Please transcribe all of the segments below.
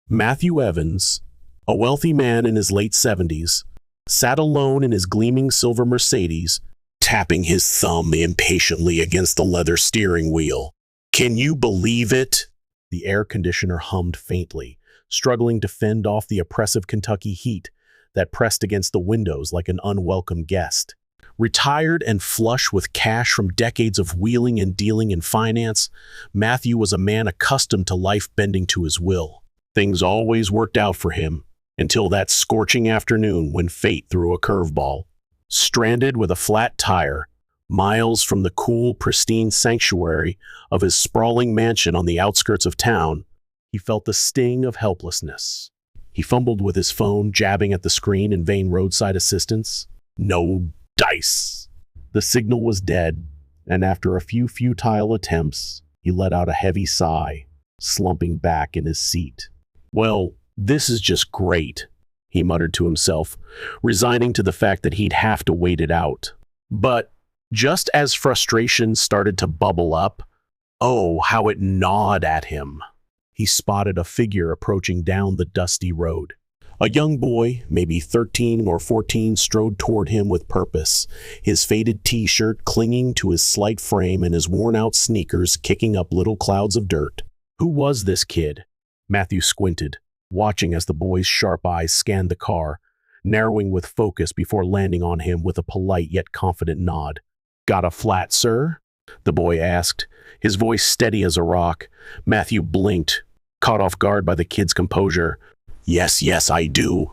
Matthew Evans, a wealthy man in his late 70s, sat alone in his gleaming silver Mercedes, tapping his thumb impatiently against the leather steering wheel. "Can you believe it?" The air conditioner hummed faintly, struggling to fend off the oppressive Kentucky heat that pressed against the windows like an unwelcome guest. Retired and flush with cash from decades of wheeling and dealing in finance, Matthew was a man accustomed to life bending to his will. Things always worked out for him, until that scorching afternoon when fate threw a curveball. Stranded with a flat tire, miles from the cool, pristine sanctuary of his sprawling mansion on the outskirts of town, he felt the sting of helplessness. He fumbled with his phone, jabbing at the screen in vain roadside assistance. No dice. The signal was dead, and after a few futile attempts, he let out a heavy sigh, slumping back in his seat. "Well, this is just great," he muttered to himself, resigning to the fact that he'd have to wait it out. But just as frustration started to bubble up, oh, how it gnawed at him. He spotted a figure approaching down the dusty road. A young boy, maybe 13 or 14, strode toward him with purpose, his faded t-shirt clinging to his slight frame and his worn-out sneakers kicking up little clouds of dirt. Who was this kid? Matthew squinted, watching as the boy's sharp eyes scanned the car, narrowing with focus before landing on him with a polite yet confident nod. "Got a flat, sir?" the boy asked, his voice steady as a rock. Matthew blinked, caught off guard by the kid's composure. Yes, I do,"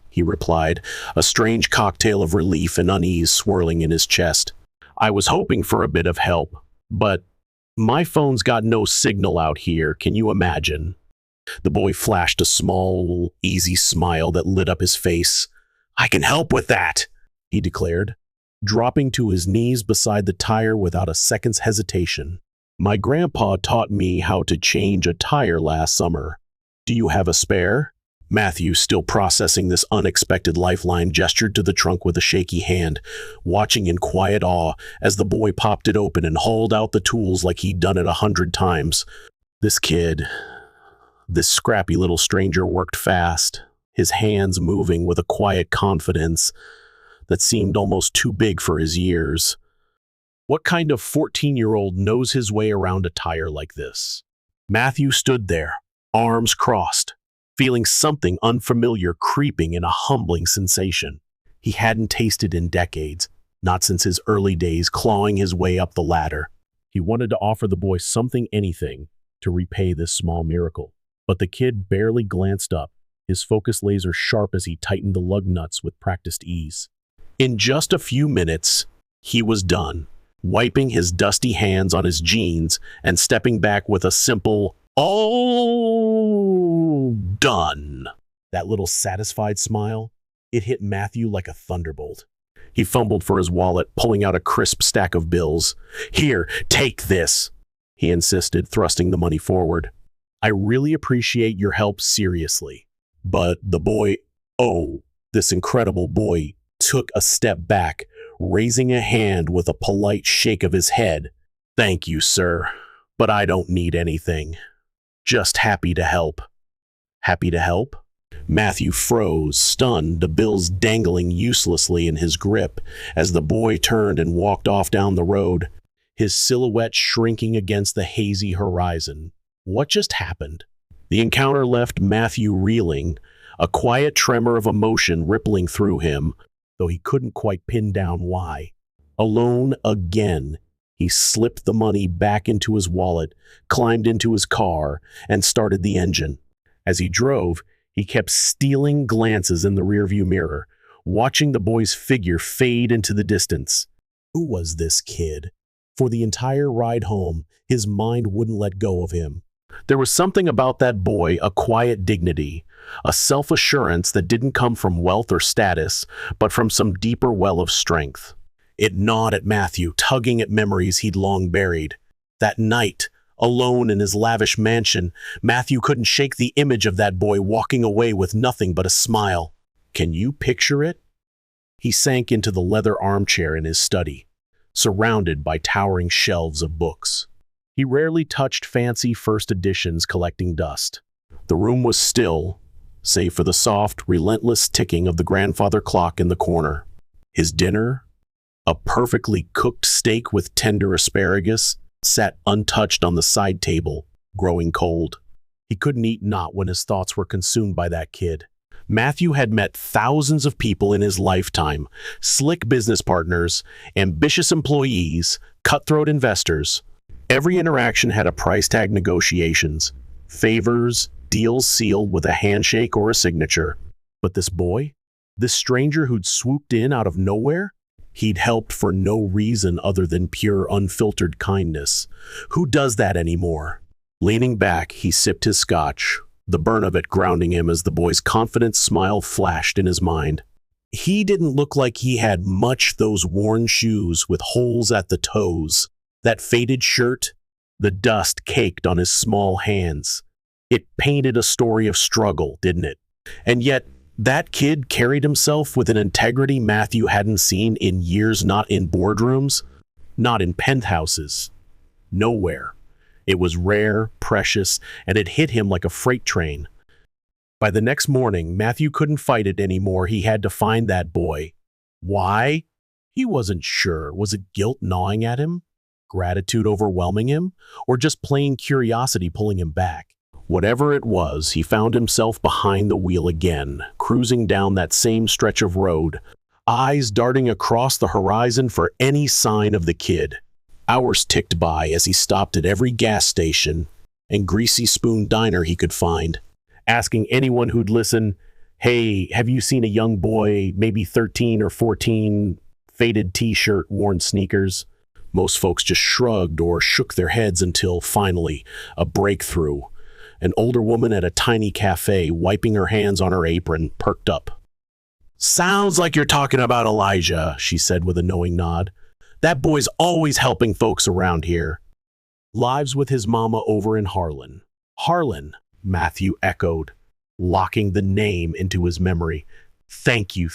he replied, a strange cocktail of relief and unease swirling in his chest. "I was hoping for a bit of help, but my phone's got no signal out here, can you imagine?" The boy flashed a small, easy smile that lit up his face. "I can help with that," he declared, dropping to his knees beside the tire without a second's hesitation. "My grandpa taught me how to change a tire last summer. Do you have a spare?" Matthew, still processing this unexpected lifeline, gestured to the trunk with a shaky hand, watching in quiet awe as the boy popped it open and hauled out the tools like he'd done it 100 times. This scrappy little stranger worked fast, his hands moving with a quiet confidence that seemed almost too big for his years. What kind of 14-year-old knows his way around a tire like this? Matthew stood there, arms crossed, feeling something unfamiliar creeping in a humbling sensation he hadn't tasted in decades, not since his early days clawing his way up the ladder. He wanted to offer the boy anything, to repay this small miracle. But the kid barely glanced up, his focus laser sharp as he tightened the lug nuts with practiced ease. In just a few minutes, he was done, wiping his dusty hands on his jeans and stepping back with a simple, "All done." That little satisfied smile, it hit Matthew like a thunderbolt. He fumbled for his wallet, pulling out a crisp stack of bills. "Here, take this," he insisted, thrusting the money forward. "I really appreciate your help, seriously." But the boy, this incredible boy, took a step back, raising a hand with a polite shake of his head. "Thank you, sir, but I don't need anything. Just happy to help." Happy to help? Matthew froze, stunned, the bills dangling uselessly in his grip as the boy turned and walked off down the road, his silhouette shrinking against the hazy horizon. What just happened? The encounter left Matthew reeling, a quiet tremor of emotion rippling through him, though he couldn't quite pin down why. Alone again, he slipped the money back into his wallet, climbed into his car, and started the engine. As he drove, he kept stealing glances in the rearview mirror, watching the boy's figure fade into the distance. Who was this kid? For the entire ride home, his mind wouldn't let go of him. There was something about that boy, a quiet dignity, a self-assurance that didn't come from wealth or status, but from some deeper well of strength. It gnawed at Matthew, tugging at memories he'd long buried. That night, alone in his lavish mansion, Matthew couldn't shake the image of that boy walking away with nothing but a smile. Can you picture it? He sank into the leather armchair in his study, surrounded by towering shelves of books. He rarely touched fancy first editions collecting dust. The room was still, save for the soft, relentless ticking of the grandfather clock in the corner. His dinner, a perfectly cooked steak with tender asparagus, sat untouched on the side table, growing cold. He couldn't eat not when his thoughts were consumed by that kid. Matthew had met thousands of people in his lifetime, slick business partners, ambitious employees, cutthroat investors. Every interaction had a price tag negotiations, favors, deals sealed with a handshake or a signature. But this boy? This stranger who'd swooped in out of nowhere? He'd helped for no reason other than pure, unfiltered kindness. Who does that anymore? Leaning back, he sipped his scotch, the burn of it grounding him as the boy's confident smile flashed in his mind. He didn't look like he had much, those worn shoes with holes at the toes, that faded shirt, the dust caked on his small hands. It painted a story of struggle, didn't it? And yet, that kid carried himself with an integrity Matthew hadn't seen in years, not in boardrooms, not in penthouses, nowhere. It was rare, precious, and it hit him like a freight train. By the next morning, Matthew couldn't fight it anymore. He had to find that boy. Why? He wasn't sure. Was it guilt gnawing at him? Gratitude overwhelming him? Or just plain curiosity pulling him back? Whatever it was, he found himself behind the wheel again, cruising down that same stretch of road, eyes darting across the horizon for any sign of the kid. Hours ticked by as he stopped at every gas station and greasy spoon diner he could find, asking anyone who'd listen, "Hey, have you seen a young boy, maybe 13 or 14, faded t-shirt, worn sneakers?" Most folks just shrugged or shook their heads until, finally, a breakthrough. An older woman at a tiny cafe, wiping her hands on her apron, perked up. "Sounds like you're talking about Elijah," she said with a knowing nod. "That boy's always helping folks around here." "Lives with his mama over in Harlan." "Harlan," Matthew echoed, locking the name into his memory. Thank you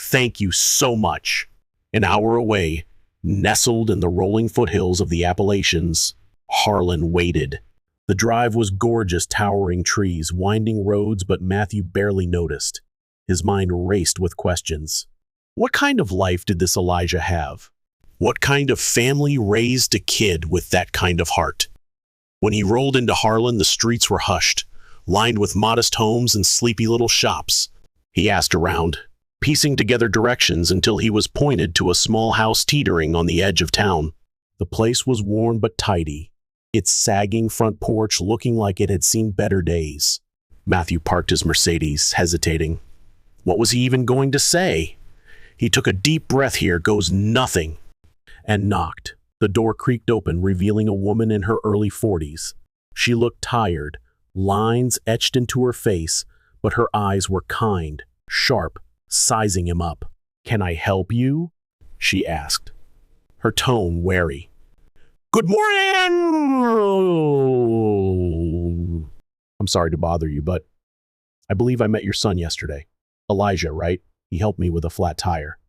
so much." An hour away, nestled in the rolling foothills of the Appalachians, Harlan waited. The drive was gorgeous, towering trees, winding roads, but Matthew barely noticed. His mind raced with questions. What kind of life did this Elijah have? What kind of family raised a kid with that kind of heart? When he rolled into Harlan, the streets were hushed, lined with modest homes and sleepy little shops. He asked around, piecing together directions until he was pointed to a small house teetering on the edge of town. The place was worn but tidy, its sagging front porch looking like it had seen better days. Matthew parked his Mercedes, hesitating. What was he even going to say? He took a deep breath. Here goes nothing. And knocked. The door creaked open, revealing a woman in her early 40s. She looked tired, lines etched into her face, but her eyes were kind, sharp, sizing him up. "Can I help you?" she asked, her tone wary. "Good morning! I'm sorry to bother you, but I believe I met your son yesterday. Elijah, right? He helped me with a flat tire."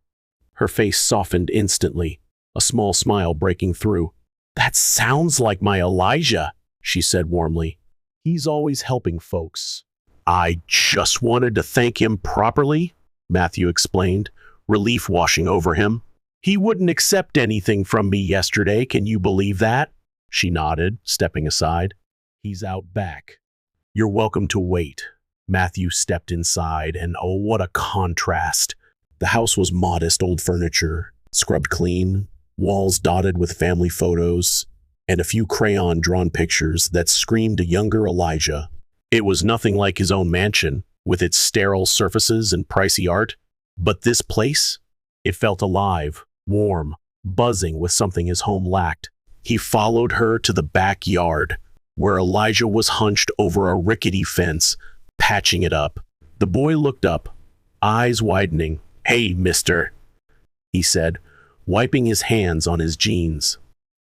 Her face softened instantly, a small smile breaking through. "That sounds like my Elijah," she said warmly. "He's always helping folks." "I just wanted to thank him properly," Matthew explained, relief washing over him. "He wouldn't accept anything from me yesterday, can you believe that?" She nodded, stepping aside. "He's out back. You're welcome to wait." Matthew stepped inside, and oh, what a contrast. The house was modest old furniture, scrubbed clean, walls dotted with family photos, and a few crayon-drawn pictures that screamed a younger Elijah. It was nothing like his own mansion, with its sterile surfaces and pricey art, but this place, it felt alive, warm, buzzing with something his home lacked. He followed her to the backyard, where Elijah was hunched over a rickety fence, patching it up. The boy looked up, eyes widening. "Hey, mister," he said, wiping his hands on his jeans.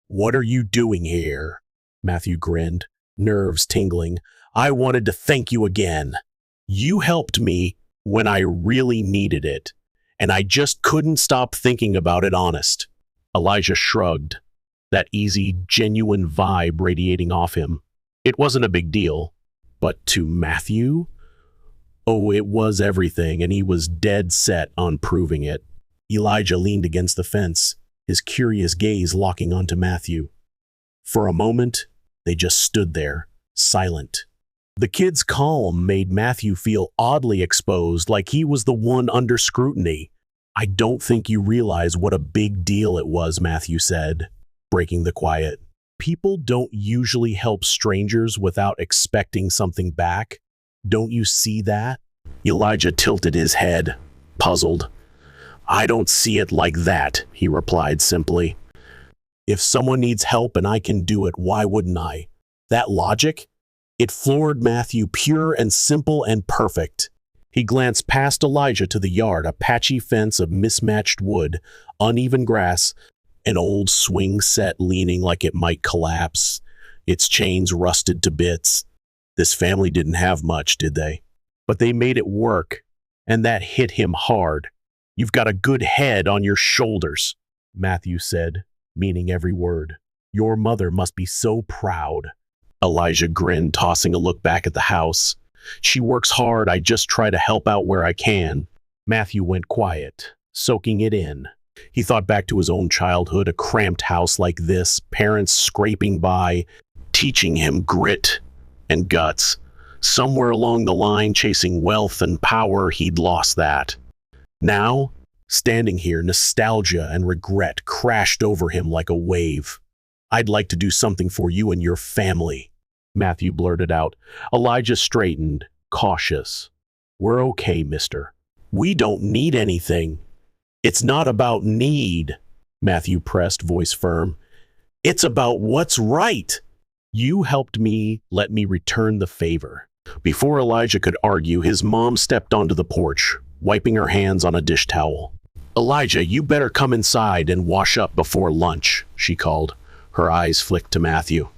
"What are you doing here?" Matthew grinned, nerves tingling. "I wanted to thank you again. You helped me when I really needed it, and I just couldn't stop thinking about it, honest." Elijah shrugged, that easy, genuine vibe radiating off him. It wasn't a big deal. But to Matthew? Oh, it was everything, and he was dead set on proving it. Elijah leaned against the fence, his curious gaze locking onto Matthew. For a moment, they just stood there, silent. The kid's calm made Matthew feel oddly exposed, like he was the one under scrutiny. I don't think you realize what a big deal it was, Matthew said, breaking the quiet. People don't usually help strangers without expecting something back. Don't you see that? Elijah tilted his head, puzzled. I don't see it like that, he replied simply. If someone needs help and I can do it, why wouldn't I? That logic? It floored Matthew, pure and simple and perfect. He glanced past Elijah to the yard, a patchy fence of mismatched wood, uneven grass, an old swing set leaning like it might collapse, its chains rusted to bits. This family didn't have much, did they? But they made it work, and that hit him hard. You've got a good head on your shoulders, Matthew said, meaning every word. Your mother must be so proud. Elijah grinned, tossing a look back at the house. She works hard, I just try to help out where I can. Matthew went quiet, soaking it in. He thought back to his own childhood, a cramped house like this, parents scraping by, teaching him grit and guts. Somewhere along the line, chasing wealth and power, he'd lost that. Now, standing here, nostalgia and regret crashed over him like a wave. I'd like to do something for you and your family, Matthew blurted out. Elijah straightened, cautious. We're okay, mister. We don't need anything. It's not about need, Matthew pressed, voice firm. It's about what's right. You helped me, let me return the favor. Before Elijah could argue, his mom stepped onto the porch, wiping her hands on a dish towel. Elijah, you better come inside and wash up before lunch, she called. Her eyes flicked to Matthew.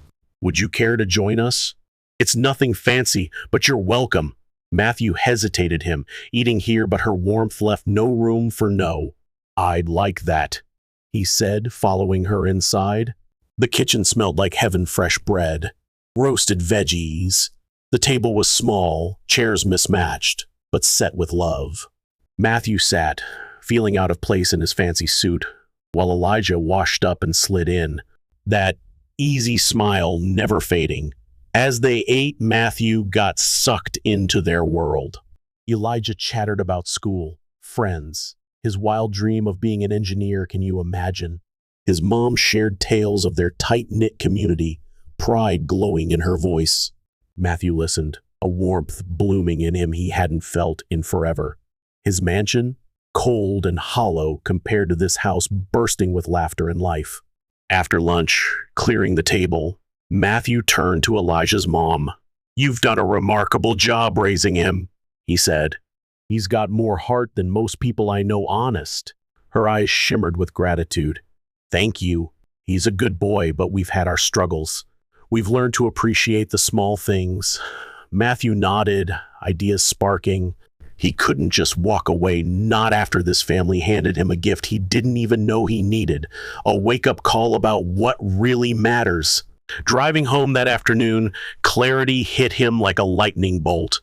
Would you care to join us? It's nothing fancy, but you're welcome. Matthew hesitated him, eating here, but her warmth left no room for no. I'd like that, he said, following her inside. The kitchen smelled like heaven-fresh bread, roasted veggies. The table was small, chairs mismatched, but set with love. Matthew sat, feeling out of place in his fancy suit, while Elijah washed up and slid in, that easy smile never fading. As they ate, Matthew got sucked into their world. Elijah chattered about school, friends, his wild dream of being an engineer, can you imagine? His mom shared tales of their tight-knit community, pride glowing in her voice. Matthew listened, a warmth blooming in him he hadn't felt in forever. His mansion, cold and hollow compared to this house bursting with laughter and life. After lunch, clearing the table, Matthew turned to Elijah's mom. You've done a remarkable job raising him, he said. He's got more heart than most people I know, honest. Her eyes shimmered with gratitude. Thank you. He's a good boy, but we've had our struggles. We've learned to appreciate the small things. Matthew nodded, ideas sparking. He couldn't just walk away, not after this family handed him a gift he didn't even know he needed, a wake-up call about what really matters. Driving home that afternoon, clarity hit him like a lightning bolt.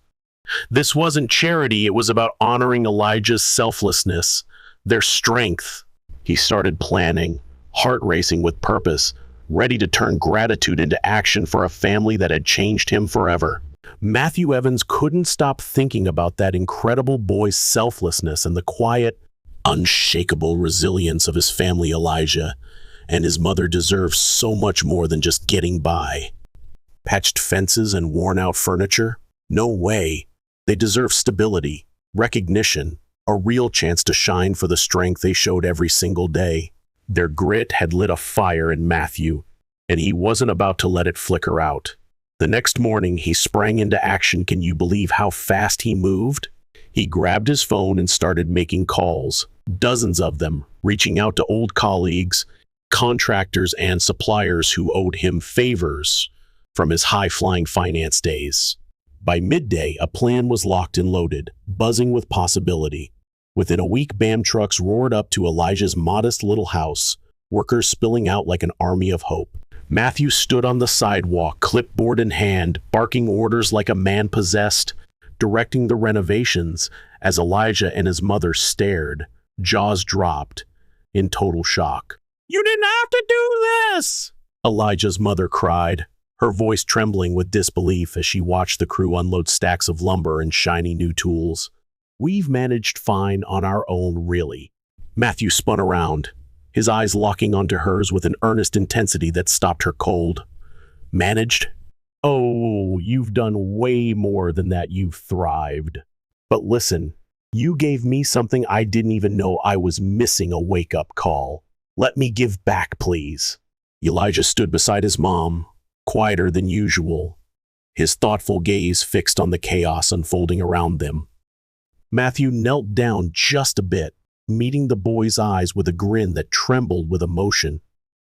This wasn't charity, it was about honoring Elijah's selflessness, their strength. He started planning, heart racing with purpose, ready to turn gratitude into action for a family that had changed him forever. Matthew Evans couldn't stop thinking about that incredible boy's selflessness and the quiet, unshakable resilience of his family, Elijah, and his mother deserved so much more than just getting by. Patched fences and worn-out furniture? No way. They deserve stability, recognition, a real chance to shine for the strength they showed every single day. Their grit had lit a fire in Matthew, and he wasn't about to let it flicker out. The next morning, he sprang into action. Can you believe how fast he moved? He grabbed his phone and started making calls, dozens of them, reaching out to old colleagues, contractors, and suppliers who owed him favors from his high-flying finance days. By midday, a plan was locked and loaded, buzzing with possibility. Within a week, BAM trucks roared up to Elijah's modest little house, workers spilling out like an army of hope. Matthew stood on the sidewalk, clipboard in hand, barking orders like a man possessed, directing the renovations as Elijah and his mother stared, jaws dropped, in total shock. "You didn't have to do this!" Elijah's mother cried, her voice trembling with disbelief as she watched the crew unload stacks of lumber and shiny new tools. "We've managed fine on our own, really." Matthew spun around, his eyes locking onto hers with an earnest intensity that stopped her cold. "Managed? Oh, you've done way more than that. You've thrived. But listen, you gave me something I didn't even know I was missing, a wake-up call. Let me give back, please." Elijah stood beside his mom, quieter than usual, his thoughtful gaze fixed on the chaos unfolding around them. Matthew knelt down just a bit, meeting the boy's eyes with a grin that trembled with emotion.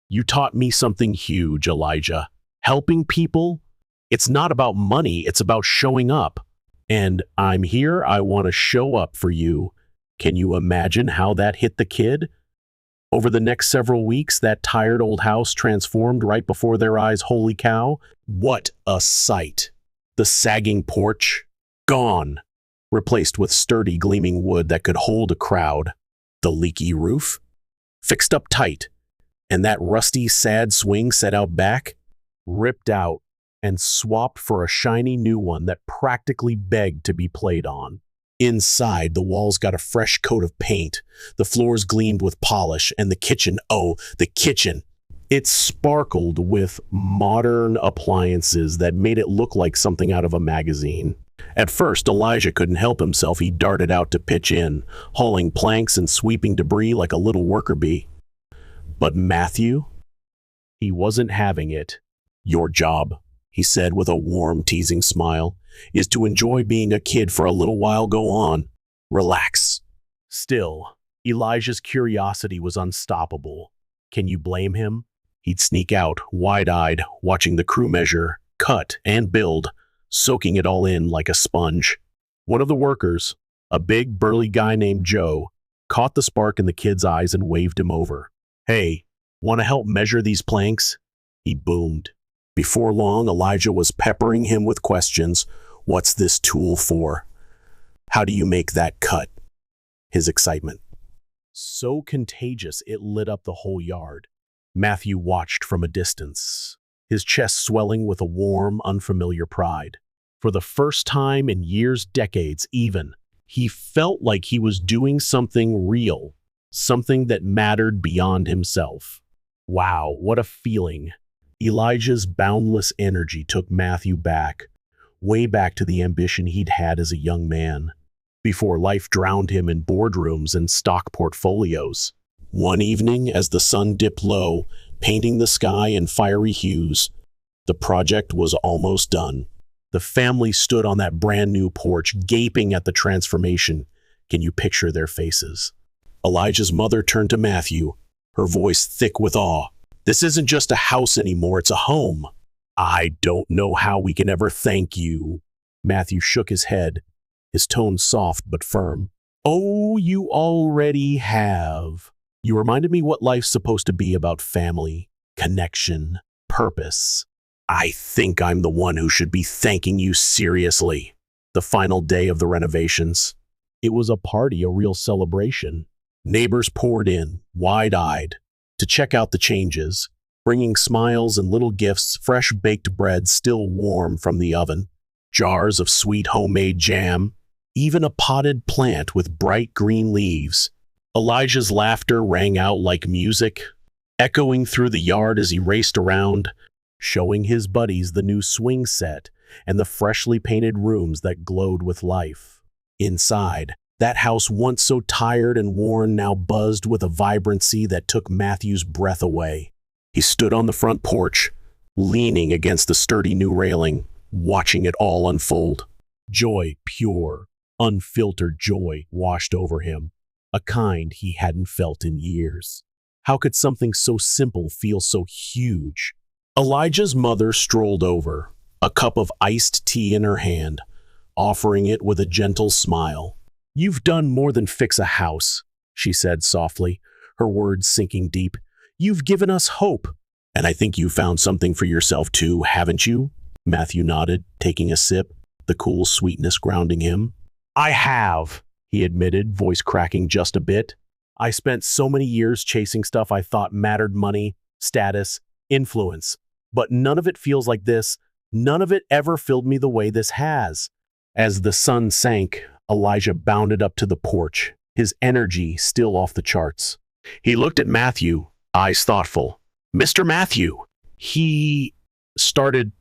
"You taught me something huge, Elijah. Helping people? It's not about money, it's about showing up. And I'm here, I want to show up for you." Can you imagine how that hit the kid? Over the next several weeks, that tired old house transformed right before their eyes. Holy cow, what a sight. The sagging porch, gone, replaced with sturdy gleaming wood that could hold a crowd. The leaky roof, fixed up tight, and that rusty, sad swing set out back, ripped out and swapped for a shiny new one that practically begged to be played on. Inside, the walls got a fresh coat of paint, the floors gleamed with polish, and the kitchen, oh, the kitchen! It sparkled with modern appliances that made it look like something out of a magazine. At first, Elijah couldn't help himself. He darted out to pitch in, hauling planks and sweeping debris like a little worker bee. But Matthew? He wasn't having it. "Your job," he said with a warm, teasing smile, "is to enjoy being a kid for a little while. Go on. Relax." Still, Elijah's curiosity was unstoppable. Can you blame him? He'd sneak out, wide-eyed, watching the crew measure, cut, and build, soaking it all in like a sponge. One of the workers, a big, burly guy named Joe, caught the spark in the kid's eyes and waved him over. "Hey, want to help measure these planks?" he boomed. Before long, Elijah was peppering him with questions. "What's this tool for? How do you make that cut?" His excitement, so contagious it lit up the whole yard. Matthew watched from a distance, his chest swelling with a warm, unfamiliar pride. For the first time in years, decades even, he felt like he was doing something real, something that mattered beyond himself. Wow, what a feeling. Elijah's boundless energy took Matthew back, way back to the ambition he'd had as a young man, before life drowned him in boardrooms and stock portfolios. One evening, as the sun dipped low, painting the sky in fiery hues, the project was almost done. The family stood on that brand new porch, gaping at the transformation. Can you picture their faces? Elijah's mother turned to Matthew, her voice thick with awe. "This isn't just a house anymore, it's a home." "I don't know how we can ever thank you." Matthew shook his head, his tone soft but firm. "Oh, you already have. You reminded me what life's supposed to be about: family, connection, purpose. I think I'm the one who should be thanking you seriously." The final day of the renovations. It was a party, a real celebration. Neighbors poured in, wide-eyed, to check out the changes, bringing smiles and little gifts, fresh baked bread still warm from the oven, jars of sweet homemade jam, even a potted plant with bright green leaves. Elijah's laughter rang out like music, echoing through the yard as he raced around, showing his buddies the new swing set and the freshly painted rooms that glowed with life. Inside, that house, once so tired and worn, now buzzed with a vibrancy that took Matthew's breath away. He stood on the front porch, leaning against the sturdy new railing, watching it all unfold. Joy, pure, unfiltered joy, washed over him, a kind he hadn't felt in years. How could something so simple feel so huge? Elijah's mother strolled over, a cup of iced tea in her hand, offering it with a gentle smile. "You've done more than fix a house," she said softly, her words sinking deep. "You've given us hope." And I think you found something for yourself too, haven't you? Matthew nodded, taking a sip, the cool sweetness grounding him. I have, he admitted, voice cracking just a bit. I spent so many years chasing stuff I thought mattered: money, status, influence. But none of it feels like this. None of it ever filled me the way this has. As the sun sank, Elijah bounded up to the porch, his energy still off the charts. He looked at Matthew, eyes thoughtful. Mr. Matthew, he started,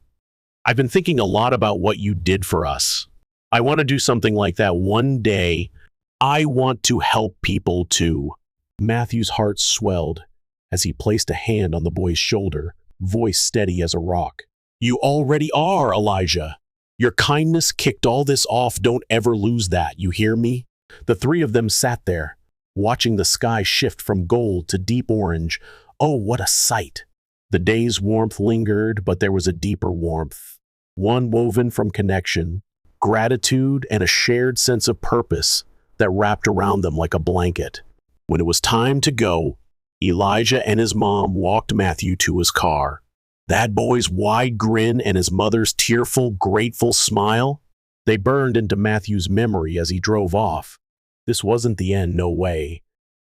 I've been thinking a lot about what you did for us. I want to do something like that one day. I want to help people too. Matthew's heart swelled as he placed a hand on the boy's shoulder, voice steady as a rock. You already are, Elijah. Your kindness kicked all this off. Don't ever lose that, you hear me? The three of them sat there, watching the sky shift from gold to deep orange. Oh, what a sight! The day's warmth lingered, but there was a deeper warmth, one woven from connection, gratitude, and a shared sense of purpose that wrapped around them like a blanket. When it was time to go, Elijah and his mom walked Matthew to his car. That boy's wide grin and his mother's tearful, grateful smile, they burned into Matthew's memory as he drove off. This wasn't the end, no way.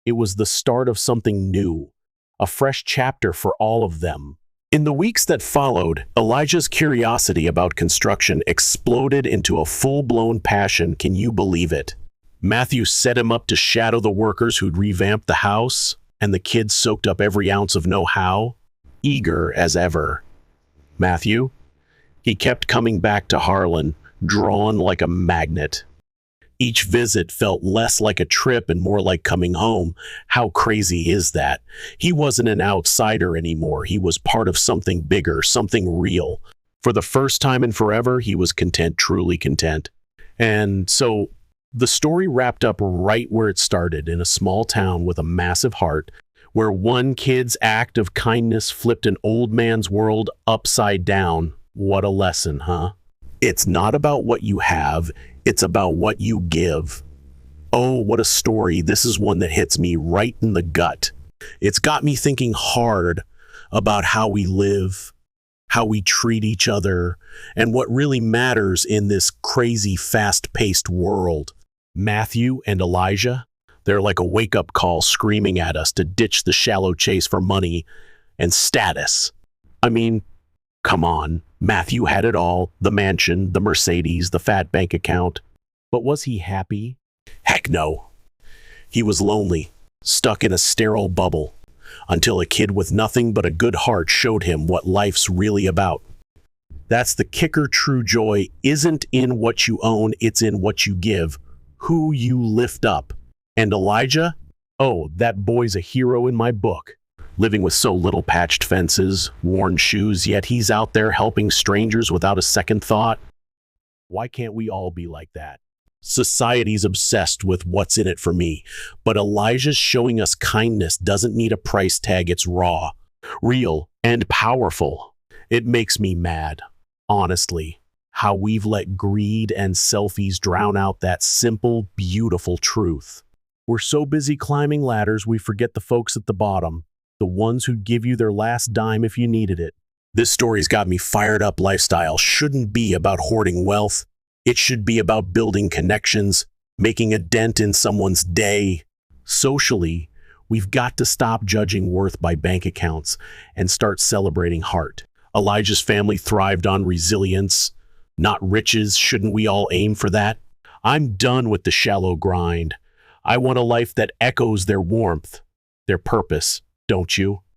It was the start of something new, a fresh chapter for all of them. In the weeks that followed, Elijah's curiosity about construction exploded into a full-blown passion. Can you believe it? Matthew set him up to shadow the workers who'd revamped the house, and the kids soaked up every ounce of know-how, eager as ever. Matthew? He kept coming back to Harlan, drawn like a magnet. Each visit felt less like a trip and more like coming home. How crazy is that? He wasn't an outsider anymore. He was part of something bigger, something real. For the first time in forever, he was content, truly content. And so the story wrapped up right where it started, in a small town with a massive heart, where one kid's act of kindness flipped an old man's world upside down. What a lesson, huh? It's not about what you have, it's about what you give. Oh, what a story. This is one that hits me right in the gut. It's got me thinking hard about how we live, how we treat each other, and what really matters in this crazy, fast-paced world. Matthew and Elijah, they're like a wake-up call screaming at us to ditch the shallow chase for money and status. I mean, come on. Matthew had it all, the mansion, the Mercedes, the fat bank account. But was he happy? Heck no. He was lonely, stuck in a sterile bubble, until a kid with nothing but a good heart showed him what life's really about. That's the kicker. True joy isn't in what you own, it's in what you give, who you lift up. And Elijah? Oh, that boy's a hero in my book. Living with so little, patched fences, worn shoes, yet he's out there helping strangers without a second thought. Why can't we all be like that? Society's obsessed with what's in it for me, but Elijah's showing us kindness doesn't need a price tag. It's raw, real, and powerful. It makes me mad, honestly, how we've let greed and selfies drown out that simple, beautiful truth. We're so busy climbing ladders, we forget the folks at the bottom, the ones who'd give you their last dime if you needed it. This story's got me fired up. Lifestyle shouldn't be about hoarding wealth. It should be about building connections, making a dent in someone's day. Socially, we've got to stop judging worth by bank accounts and start celebrating heart. Elijah's family thrived on resilience, not riches. Shouldn't we all aim for that? I'm done with the shallow grind. I want a life that echoes their warmth, their purpose. Don't you?